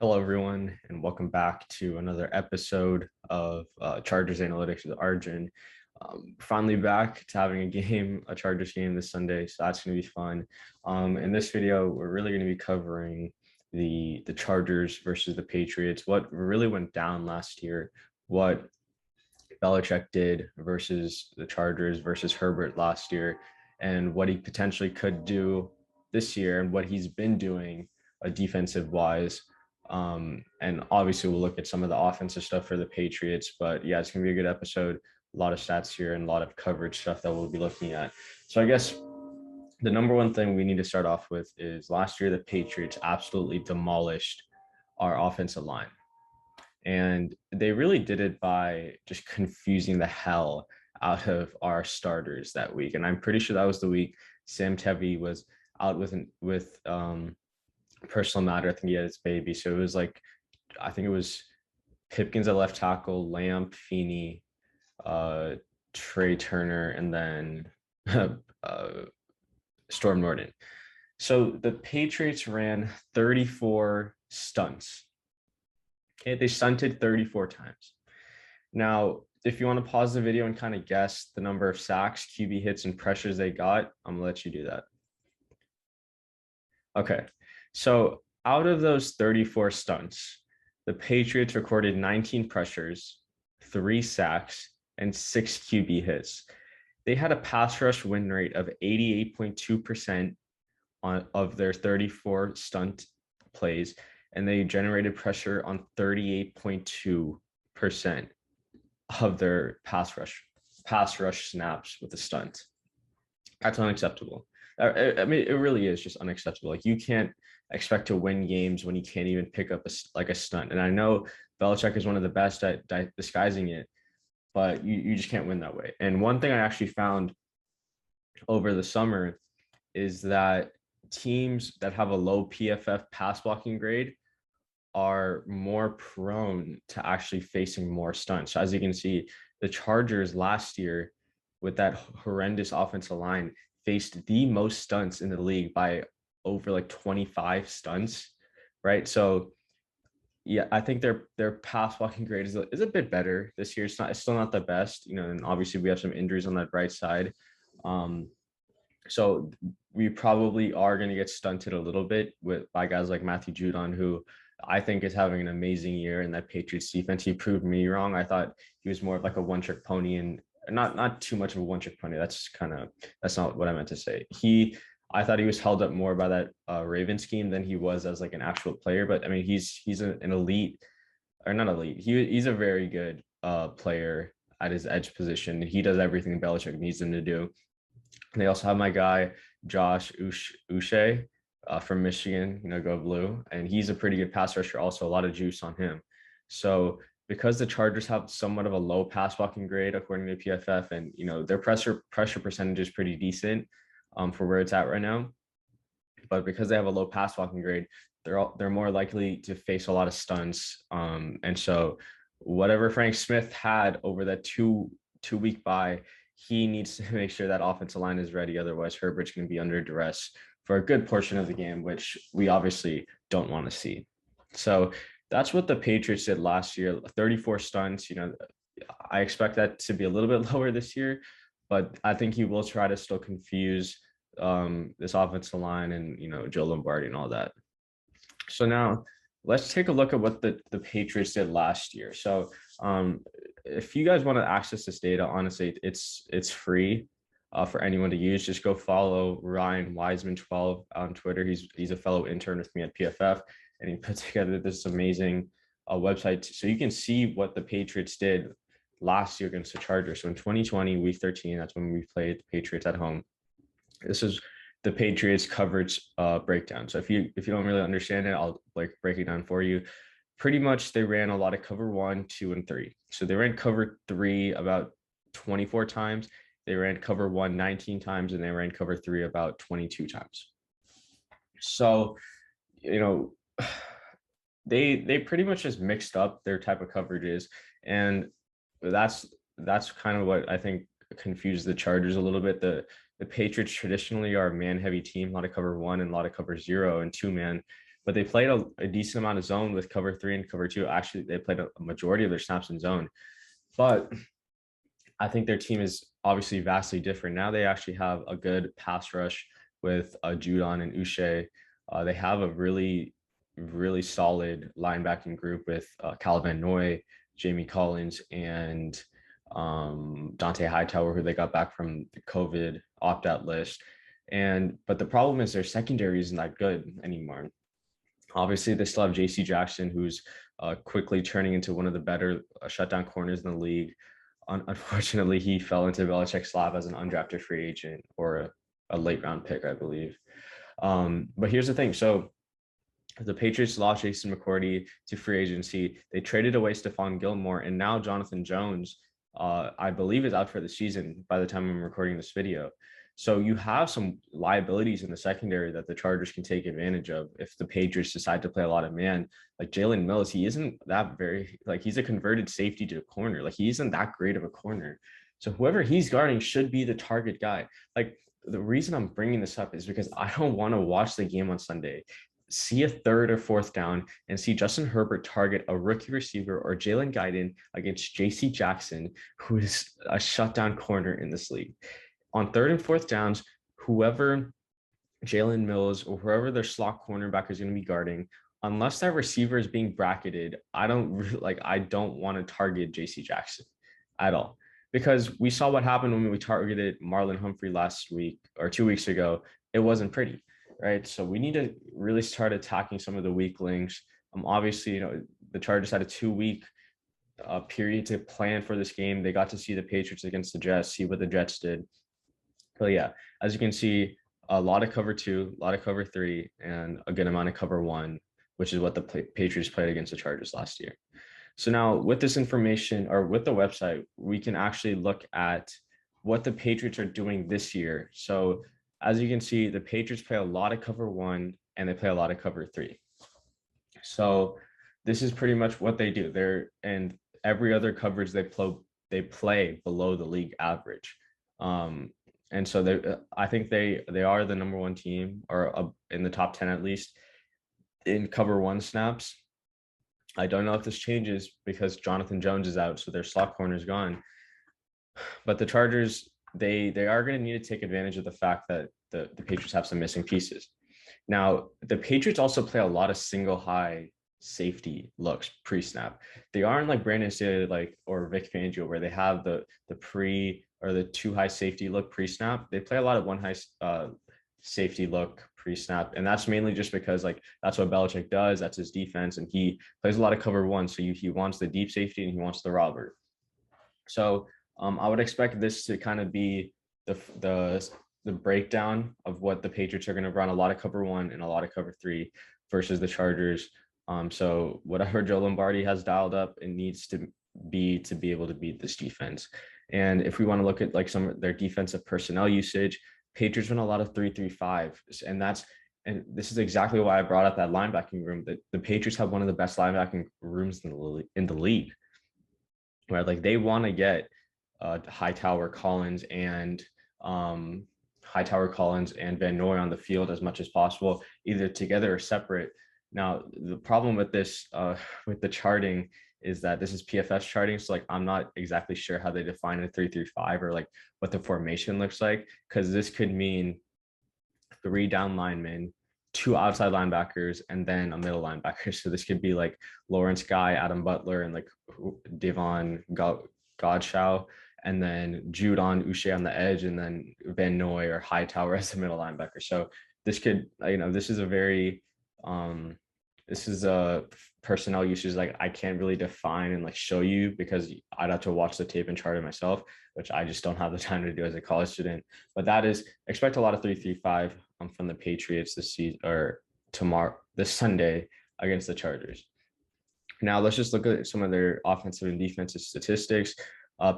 Hello, everyone, and welcome back to another episode of Chargers Analytics with Arjun. Finally back to having a Chargers game this Sunday, so that's going to be fun. In this video, we're really going to be covering the Chargers versus the Patriots, what really went down last year, what Belichick did versus the Chargers versus Herbert last year, and what he potentially could do this year and what he's been doing defensive wise. And obviously we'll look at some of the offensive stuff for the Patriots, but yeah, it's gonna be a good episode. A lot of stats here and a lot of coverage stuff that we'll be looking at. So I guess the number one thing we need to start off with is last year the Patriots absolutely demolished our offensive line. And they really did it by just confusing the hell out of our starters that week. And I'm pretty sure that was the week Sam Tevi was out with personal matter. I think he had his baby. So it was like, I think it was Pipkins at left tackle, Lamb, Feeney, Trey Turner, and then Storm Norton. So the Patriots ran 34 stunts. Okay, they stunted 34 times. Now, if you want to pause the video and kind of guess the number of sacks, QB hits, and pressures they got, I'm going to let you do that. Okay, so out of those 34 stunts, the Patriots recorded 19 pressures, 3 sacks, and 6 QB hits. They had a pass rush win rate of 88.2% of their 34 stunt plays, and they generated pressure on 38.2% of their pass rush snaps with a stunt. That's unacceptable. I mean, it really is just unacceptable. Like, you can't expect to win games when you can't even pick up a stunt. And I know Belichick is one of the best at disguising it, but you just can't win that way. And one thing I actually found over the summer is that teams that have a low PFF pass blocking grade are more prone to actually facing more stunts. So as you can see, the Chargers last year with that horrendous offensive line faced the most stunts in the league by over like 25 stunts, right? So yeah, I think their pass blocking grade is a bit better this year. It's still not the best, and obviously we have some injuries on that right side. So we probably are going to get stunted a little bit by guys like Matthew Judon, who I think is having an amazing year in that Patriots defense. He proved me wrong. I thought he was more of like a one-trick pony, and not too much of a one-trick pony. That's not what I meant to say. I thought he was held up more by that Raven scheme than he was as like an actual player. But I mean, he's an elite, or not elite. He's a very good player at his edge position. He does everything Belichick needs him to do. And they also have my guy Josh Uche from Michigan, go blue, and he's a pretty good pass rusher. Also, a lot of juice on him. So because the Chargers have somewhat of a low pass blocking grade according to PFF, and their pressure percentage is pretty decent for where it's at right now, but because they have a low pass blocking grade, they're more likely to face a lot of stunts. And so whatever Frank Smith had over that two-week bye, he needs to make sure that offensive line is ready. Otherwise, Herbert's going to be under duress for a good portion of the game, which we obviously don't want to see. So that's what the Patriots did last year, 34 stunts. I expect that to be a little bit lower this year, but I think he will try to still confuse this offensive line and, Joe Lombardi and all that. So now let's take a look at what the Patriots did last year. So if you guys want to access this data, honestly, it's free for anyone to use. Just go follow Ryan Wiseman 12 on Twitter. He's a fellow intern with me at PFF, and he put together this amazing website so you can see what the Patriots did last year against the Chargers. So in 2020, week 13, that's when we played the Patriots at home. This is the Patriots coverage breakdown. So if you don't really understand it, I'll break it down for you. Pretty much they ran a lot of cover 1, 2, and 3. So they ran cover 3 about 24 times. They ran cover 1 19 times, and they ran cover 3 about 22 times. So, they pretty much just mixed up their type of coverages, and that's kind of what I think confused the Chargers a little bit. The Patriots traditionally are a man-heavy team, a lot of cover 1 and a lot of cover 0 and 2-man. but they played a decent amount of zone with cover 3 and cover 2. Actually, they played a majority of their snaps in zone, but I think their team is obviously vastly different. Now they actually have a good pass rush with Judon and Uche. They have a really, really solid linebacking group with Cal Van Noy, Jamie Collins, and Dante Hightower, who they got back from the COVID opt-out list. But the problem is their secondary isn't that good anymore. Obviously, they still have J.C. Jackson, who's quickly turning into one of the better shutdown corners in the league. Unfortunately, he fell into Belichick's lap as an undrafted free agent or a late round pick, I believe. But here's the thing. So the Patriots lost Jason McCourty to free agency. They traded away Stephon Gilmore, and now Jonathan Jones, I believe, is out for the season by the time I'm recording this video. So you have some liabilities in the secondary that the Chargers can take advantage of if the Patriots decide to play a lot of man. Like Jalen Mills, he isn't that very, like, he's a converted safety to a corner. Like, he isn't that great of a corner. So whoever he's guarding should be the target guy. Like, the reason I'm bringing this up is because I don't want to watch the game on Sunday, see a third or fourth down, and see Justin Herbert target a rookie receiver or Jalen Guyton against J.C. Jackson, who is a shutdown corner in this league. On third and fourth downs, whoever Jalen Mills or whoever their slot cornerback is going to be guarding, unless that receiver is being bracketed, I don't want to target J.C. Jackson at all, because we saw what happened when we targeted Marlon Humphrey last week or 2 weeks ago. It wasn't pretty, right? So we need to really start attacking some of the weak links. Obviously, the Chargers had a 2-week period to plan for this game. They got to see the Patriots against the Jets, see what the Jets did. But yeah, as you can see, a lot of cover 2, a lot of cover 3, and a good amount of cover 1, which is what the Patriots played against the Chargers last year. So now with this information, or with the website, we can actually look at what the Patriots are doing this year. So as you can see, the Patriots play a lot of cover 1 and they play a lot of cover 3. So this is pretty much what they do. And every other coverage they play below the league average. And so I think they are the number 1 team, or in the top 10 at least, in cover 1 snaps. I don't know if this changes because Jonathan Jones is out, so their slot corner is gone. But the Chargers, they are going to need to take advantage of the fact that the Patriots have some missing pieces. Now, the Patriots also play a lot of single high safety looks pre-snap. They aren't like Brandon Staley or Vic Fangio, where they have the pre or the 2 high safety look pre-snap. They play a lot of 1 high safety look pre-snap, and that's mainly just because that's what Belichick does. That's his defense, and he plays a lot of cover 1. So he wants the deep safety and he wants the robber. So I would expect this to kind of be the breakdown of what the Patriots are going to run: a lot of cover 1 and a lot of cover 3 versus the Chargers. So whatever Joe Lombardi has dialed up, it needs to be able to beat this defense. And if we want to look at some of their defensive personnel usage, Patriots run a lot of 3-3-5, and this is exactly why I brought up that linebacking room. That the Patriots have one of the best linebacking rooms in the league, where they want to get Hightower, Collins, and Van Noy on the field as much as possible, either together or separate. Now, the problem with this, with the charting, is that this is PFF charting. So I'm not exactly sure how they define a 3-3-5 or what the formation looks like, because this could mean 3 down linemen, 2 outside linebackers, and then a middle linebacker. So this could be Lawrence Guy, Adam Butler, and Devon Godshaw, and then Judon Uche on the edge, and then Van Noy or Hightower as the middle linebacker. So this could, this is a very this is a personnel usage I can't really define and show you, because I'd have to watch the tape and chart it myself, which I just don't have the time to do as a college student. But that is, expect a lot of 3-3-5 from the Patriots this season, or this Sunday against the Chargers. Now let's just look at some of their offensive and defensive statistics.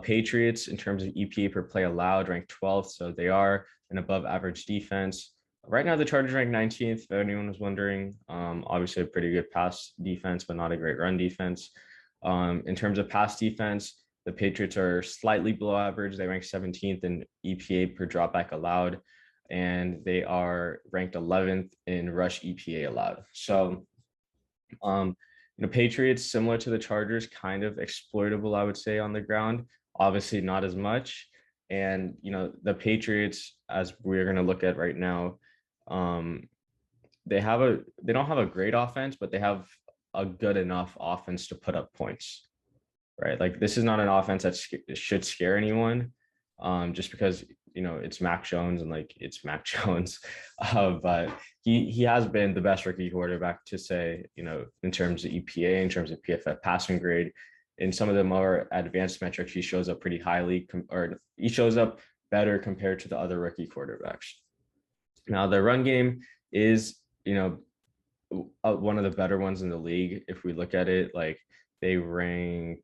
Patriots, in terms of EPA per play allowed, ranked 12th, so they are an above average defense. Right now, the Chargers rank 19th, if anyone was wondering. Obviously, a pretty good pass defense, but not a great run defense. In terms of pass defense, the Patriots are slightly below average. They rank 17th in EPA per dropback allowed. and they are ranked 11th in rush EPA allowed. So, Patriots, similar to the Chargers, kind of exploitable, I would say, on the ground. Obviously, not as much. And, the Patriots, as we're going to look at right now, um, they don't have a great offense, but they have a good enough offense to put up points, right? Like, this is not an offense that should scare anyone, just because it's Mac Jones and like it's Mac Jones, but he has been the best rookie quarterback to say, in terms of EPA, in terms of PFF passing grade. In some of the more advanced metrics, he shows up pretty highly, or he shows up better compared to the other rookie quarterbacks. Now, the run game is, one of the better ones in the league. If we look at it, like, they rank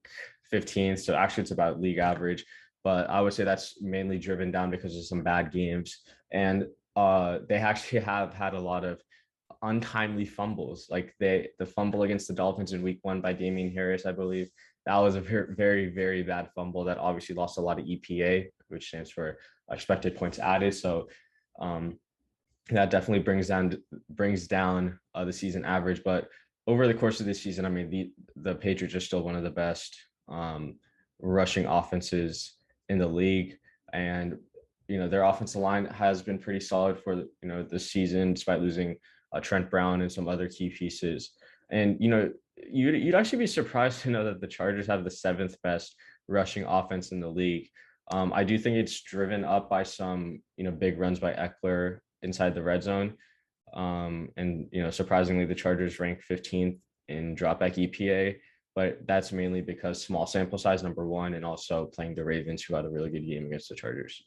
15th, so actually it's about league average, but I would say that's mainly driven down because of some bad games. And they actually have had a lot of untimely fumbles. Like, the fumble against the Dolphins in week 1 by Damian Harris, I believe, that was a very, very, very bad fumble that obviously lost a lot of EPA, which stands for expected points added. So that definitely brings down the season average. But over the course of this season, I mean, the Patriots are still one of the best rushing offenses in the league, and their offensive line has been pretty solid for this season, despite losing Trent Brown and some other key pieces. And you'd actually be surprised to know that the Chargers have the 7th best rushing offense in the league. I do think it's driven up by some big runs by Eckler inside the red zone. And surprisingly, the Chargers rank 15th in dropback EPA, but that's mainly because small sample size, number one, and also playing the Ravens, who had a really good game against the Chargers.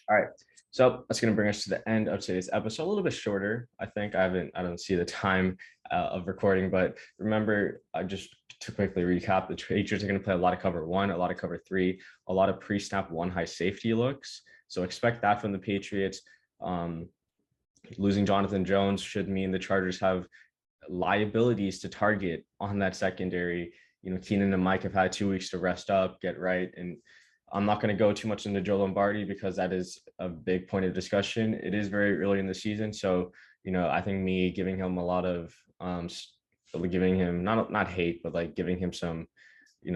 All right, so that's going to bring us to the end of today's episode. A little bit shorter, I think. I don't see the time of recording, but remember, just to quickly recap, the Patriots are going to play a lot of cover 1, a lot of cover 3, a lot of pre-snap 1 high safety looks. So expect that from the Patriots. Losing Jonathan Jones should mean the Chargers have liabilities to target on that secondary. Keenan and Mike have had 2 weeks to rest up, get right. And I'm not going to go too much into Joe Lombardi because that is a big point of discussion. It is very early in the season. So, I think me giving him a lot of, giving him not hate, but like giving him some,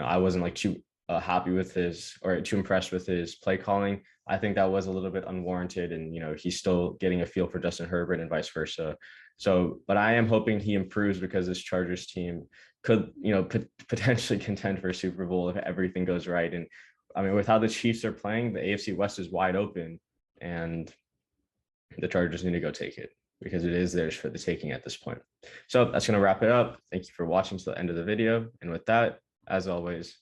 I wasn't like too happy with his, or too impressed with his play calling. I think that was a little bit unwarranted, and he's still getting a feel for Justin Herbert and vice versa. So, but I am hoping he improves, because this Chargers team could, potentially contend for a Super Bowl if everything goes right. And I mean, with how the Chiefs are playing, the AFC West is wide open, and the Chargers need to go take it, because it is theirs for the taking at this point. So that's going to wrap it up. Thank you for watching to the end of the video. And with that, as always,